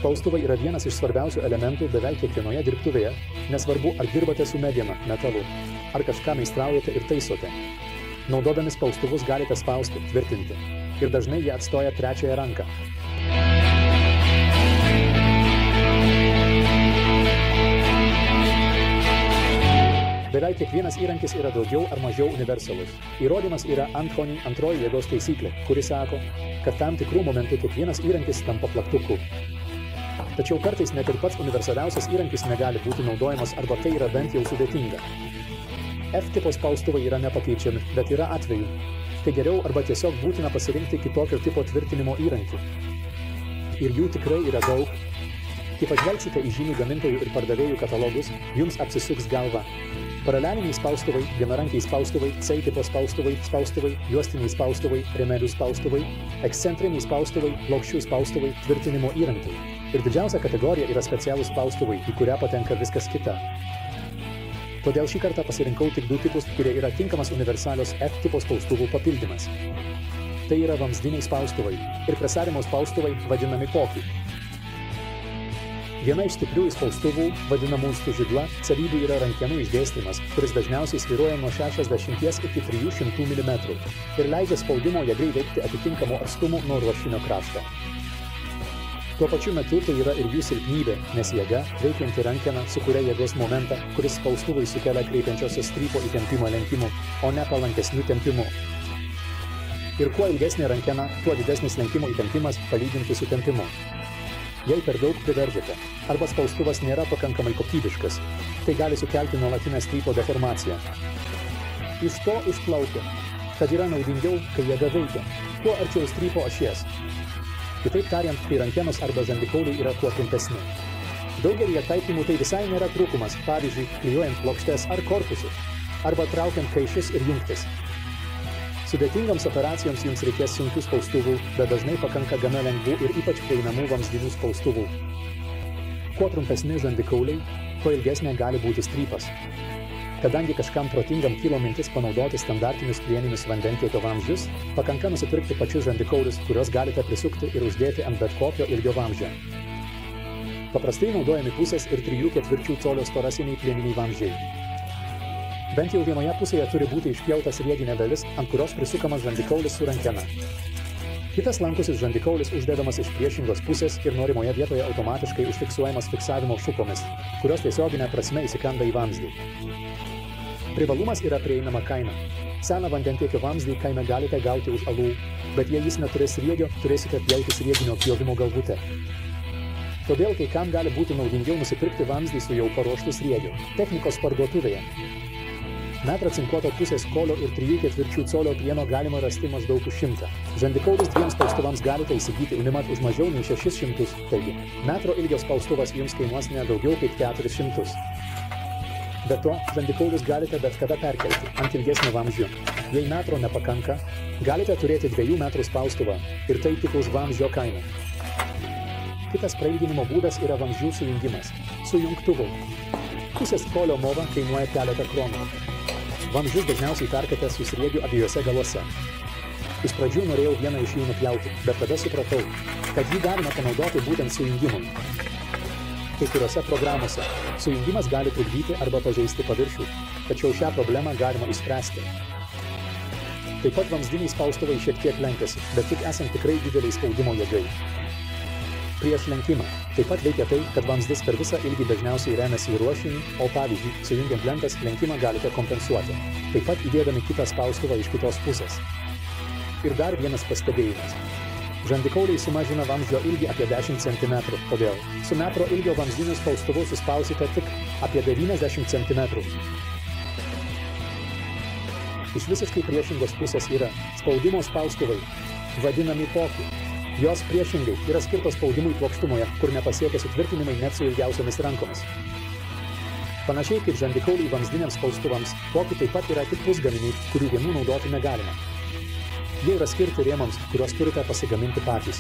Spaustuvai yra vienas iš svarbiausių elementų beveik kiekvienoje dirbtuvėje, nesvarbu, ar dirbate su mediena, metalu, ar kažką meistraujate ir taisote. Naudodami spaustuvus galite spausti, tvirtinti. Ir dažnai jie atstoja trečiąją ranką. Beveik kiekvienas įrankis yra daugiau ar mažiau universalus. Įrodymas yra Anthony antroji jėgos taisyklė, kuri sako, kad tam tikrų momentų kiekvienas įrankis tampa plaktuku. Tačiau kartais net ir pats universaliausias įrankis negali būti naudojamas arba tai yra bent jau sudėtinga. F-tipo spaustuvai yra nepakeičiami, bet yra atvejų, kai geriau arba tiesiog būtina pasirinkti kitokio tipo tvirtinimo įrankį. Ir jų tikrai yra daug. Kai pažvelgsite į žymių gamintojų ir pardavėjų katalogus, jums apsisuks galva. Paraleliniai spaustuvai, vienarankiai spaustuvai, C-tipo spaustuvai, juostiniai spaustuvai, rėmelių spaustuvai, ekscentriniai spaustuvai, plokščių spaustuvai, tvirtinimo įrankiai. Ir didžiausia kategorija yra specialūs spaustuvai, į kurią patenka viskas kita. Todėl šį kartą pasirinkau tik du tipus, kurie yra tinkamas universalios F-tipo spaustuvų papildymas. Tai yra vamzdiniai spaustuvai ir presavimo spaustuvai vadinami pokiai. Viena iš stiprių spaustuvų, vadinamų stužigla, savybių yra rankenų išdėstymas, kuris dažniausiai svyruoja nuo 60 iki 300 mm ir leidžia spaudimo jėgai veikti atitinkamo atstumo nuo ruošinio krašto. Tuo pačiu metu tai yra ir jų silpnybė, nes jėga, veikianti rankena, sukuria jėgos momentą, kuris spaustuvui sukelia kreipiančiosios strypo įtempimo lenkimu, o ne palankesnių tempimų. Ir kuo ilgesnė rankena, tuo didesnis lenkimo įtempimas palyginti su tempimu. Jei per daug priveržiate, arba spaustuvas nėra pakankamai kokybiškas, tai gali sukelti nuolatinę strypo deformaciją. Iš to išplaukia, kad yra naudingiau, kai jėga veikia, kuo arčiau strypo ašies. Kitaip tariant, kai rankenos arba žandikauliai yra kuo trumpesni. Daugelį taikymų tai visai nėra trūkumas, pavyzdžiui, klijuojant plokštes ar korpusus, arba traukiant kaišus ir jungtis. Sudėtingoms operacijoms jums reikės sunkių spaustuvų, bet dažnai pakanka gana lengvų ir ypač prieinamų vamzdinių spaustuvų. Kuo trumpesni žandikauliai, tuo ilgesnė gali būti strypas. Kadangi kažkam protingam kilo mintis panaudoti standartinius plieninius vandentiekio vamzdžius, pakanka nusipirkti pačius žandikaulius, kuriuos galite prisukti ir uždėti ant bet kokio ilgio vamzdžio. Paprastai naudojami pusės ir 3/4 colio storasiniai plieniniai vamzdžiai. Bent jau vienoje pusėje turi būti išpjauta srieginė dalis, ant kurios prisukamas žandikaulis su rankena. Kitas lankusis žandikaulis uždedamas iš priešingos pusės ir norimoje vietoje automatiškai užfiksuojamas fiksavimo šukomis, kurios tiesioginė prasme įsikanda į vamzdį. Privalumas yra prieinama kaina. Seną vandentiekio vamzdį kainą galite gauti už alų, bet jei jis neturės sriegio, turėsite pjauti srieginio pjovimo galvutę. Todėl kai kam gali būti naudingiau nusipirkti vamzdį su jau paruoštu sriegiu, technikos parduotuvėje. Metrą cinkuoto pusės kolio ir 3/4 colio plieno galima rasti maždaug už 100. Žandikaulius dviems spaustuvams galite įsigyti Unimat už mažiau nei 600, taigi metro ilgio spaustuvas jums kainuos ne daugiau kaip 400. Be to, žandikaulius galite bet kada perkelti ant ilgesnio vamzdžio. Jei metro nepakanka, galite turėti 2 metrų spaustuvą ir tai tik už vamzdžio kainą. Kitas prailginimo būdas yra vamzdžių sujungimas su jungtuvu. Pusės kolio mova kainuoja keletą kronų. Vamzdžius dažniausiai perkate su sriegiu abiejose galuose. Iš pradžių norėjau vieną iš jų nupjauti, bet tada supratau, kad jį galima panaudoti būtent sujungimui. Kai kuriuose programuose sujungimas gali trukdyti arba pažeisti paviršių, tačiau šią problemą galima išspręsti. Taip pat vamzdiniai spaustuvai šiek tiek lenkiasi, bet tik esant tikrai dideliai spaudimo jėgai. Prieš lenkimą taip pat veikia tai, kad vamzdis per visą ilgį dažniausiai remiasi į ruošinį, o pavyzdžiui, sujungiant lentas lenkimą galite kompensuoti, taip pat įdėdami kitą spaustuvą iš kitos pusės. Ir dar vienas pastebėjimas. Žandikauliai sumažina vamzdžio ilgį apie 10 cm, todėl su metro ilgio vamzdiniu spaustuvu suspausite tik apie 90 cm. Iš visiškai priešingos pusės yra spaudimo spaustuvai, vadinami pokiai. Jos priešingai yra skirtos spaudimui plokštumoje, kur nepasiekia sutvirtinimai net su ilgiausiomis rankomis. Panašiai kaip žandikauliai vamzdiniams spaustuvams, pokiai taip pat yra tik pusgaminiai, kurių vienų naudoti negalima. Jie yra skirti rėmams, kuriuos turite pasigaminti patys.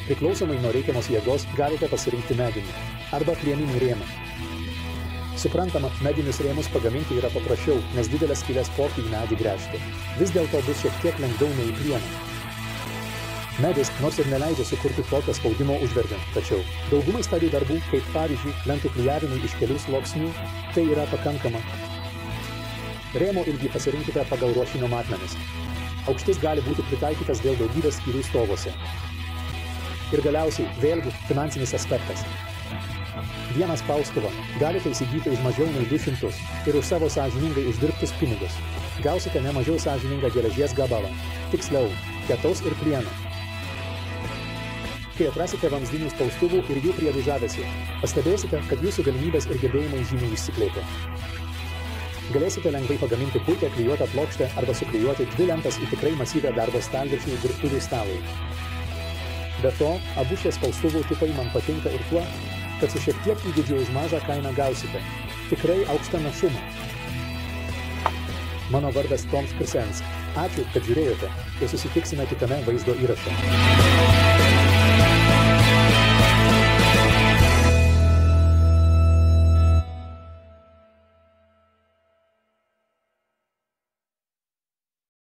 Priklausomai nuo reikiamos jėgos galite pasirinkti medinį arba plieninį rėmą. Suprantama, medinius rėmus pagaminti yra paprasčiau, nes didelės skylės pokiai į medį gręžti. Vis dėlto bus šiek tiek lengviau nei į plieną. Medis nors ir neleidžia sukurti tokio spaudimo užveržiant, tačiau daugumai stadijų darbų, kaip pavyzdžiui lentų klijavimui iš kelių sluoksnių, tai yra pakankama. Rėmo ilgį pasirinkite pagal ruošinio matmenis. Aukštis gali būti pritaikytas dėl daugybės skyrių stovuose. Ir galiausiai, vėlgi, finansinis aspektas. Vieną spaustuvą galite įsigyti už mažiau nei 200 ir už savo sąžiningai uždirbtus pinigus. Gausite ne mažiau sąžiningą geležies gabalą, tiksliau, ketaus ir plieno. Kai atrasite vamzdinių spaustuvų ir jų priedų žavesį, pastebėsite, kad jūsų galimybės ir gebėjimai žymiai išsiplėtė. Galėsite lengvai pagaminti puikią klijuotą plokštę arba suklijuoti 2 lentas į tikrai masyvią darbo stalviršių dirbtuvių stalui. Be to, abu šie spaustuvų tipai man patinka ir tuo, kad su šiek tiek įgūdžių už mažą kainą gausite tikrai aukštą našumą. Mano vardas Toms Krisens. Ačiū, kad žiūrėjote ir susitiksime kitame vaizdo įraše.